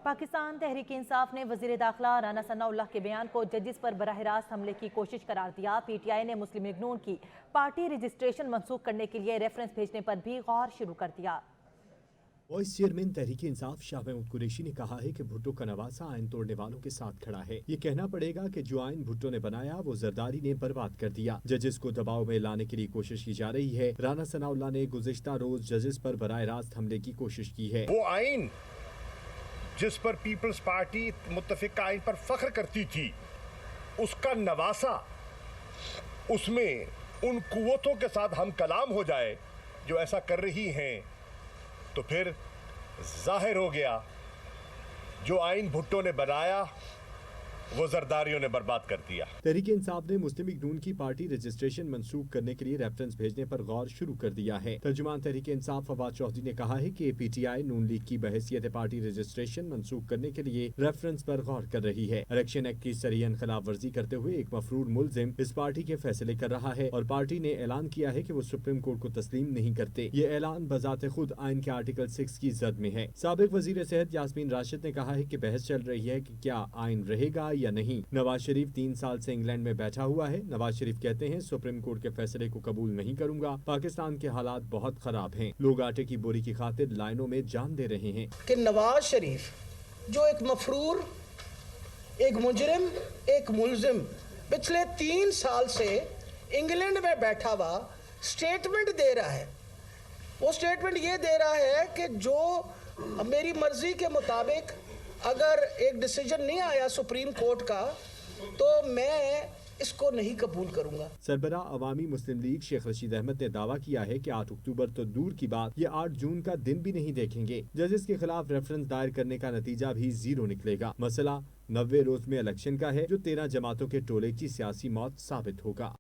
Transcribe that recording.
پاکستان تحریک انصاف نے وزیر داخلہ رانا ثناء اللہ کے بیان کو ججز پر براہ راست حملے کی کوشش قرار دیا۔ پی ٹی آئی نے مسلم لیگ نون کی پارٹی رجسٹریشن منسوخ کرنے کے لیے ریفرنس بھیجنے پر بھی غور شروع کر دیا۔ وائس چیئرمین تحریک انصاف شاہ محمود قریشی نے کہا ہے کہ بھٹو کا نواسہ آئین توڑنے والوں کے ساتھ کھڑا ہے۔ یہ کہنا پڑے گا کہ جو آئین بھٹو نے بنایا وہ زرداری نے برباد کر دیا۔ ججز کو دباؤ میں لانے کے لیے کوشش کی جا رہی ہے۔ رانا ثناء اللہ نے گزشتہ روز ججز پر براہ راست حملے کی کوشش کی ہے۔ وہ آئین جس پر پیپلز پارٹی متفقہ آئین پر فخر کرتی تھی، اس کا نواسہ اس میں ان قوتوں کے ساتھ ہم کلام ہو جائے جو ایسا کر رہی ہیں، تو پھر ظاہر ہو گیا جو آئین بھٹو نے بنایا وہ زرداریوں نے برباد کر دیا۔ تحریک انصاف نے مسلم لیگ نون کی پارٹی رجسٹریشن منسوخ کرنے کے لیے ریفرنس بھیجنے پر غور شروع کر دیا ہے۔ ترجمان تحریک انصاف فواد چودھری نے کہا ہے کہ P T I known league کی بحیثیت پارٹی رجسٹریشن منسوخ کرنے کے لیے ریفرنس پر غور کر رہی ہے۔ الیکشن ایکٹ کی صریحاً خلاف ورزی کرتے ہوئے ایک مفرور ملزم اس پارٹی کے فیصلے کر رہا ہے اور پارٹی نے اعلان کیا ہے کہ وہ سپریم کورٹ کو تسلیم نہیں کرتے۔ یہ اعلان بذات خود آئین کے آرٹیکل 6 کی زد میں ہے۔ سابق وزیر صحت یاسمین راشد نے کہا ہے کہ بحث چل رہی ہے کہ کیا آئین رہے گا یا نہیں۔ نواز شریف 3 سال سے انگلینڈ میں بیٹھا ہوا ہے۔ نواز شریف کہتے ہیں سپریم کورٹ کے فیصلے کو قبول نہیں کروں گا۔ پاکستان کے حالات بہت خراب ہیں، لوگ آٹے کی بوری کی خاطر لائنوں میں جان دے رہے ہیں۔ کہ نواز شریف جو ایک مفرور، ایک مجرم، ایک ملزم پچھلے 3 سال سے انگلینڈ میں بیٹھا ہوا سٹیٹمنٹ دے رہا ہے، وہ سٹیٹمنٹ یہ دے رہا ہے کہ جو میری مرضی کے مطابق اگر ایک ڈیسیجن نہیں آیا سپریم کورٹ کا تو میں اس کو نہیں قبول کروں گا۔ سربراہ عوامی مسلم لیگ شیخ رشید احمد نے دعویٰ کیا ہے کہ 8 اکتوبر تو دور کی بات، یہ 8 جون کا دن بھی نہیں دیکھیں گے۔ ججز کے خلاف ریفرنس دائر کرنے کا نتیجہ بھی 0 نکلے گا۔ مسئلہ 90 روز میں الیکشن کا ہے جو 13 جماعتوں کے ٹولے کی سیاسی موت ثابت ہوگا۔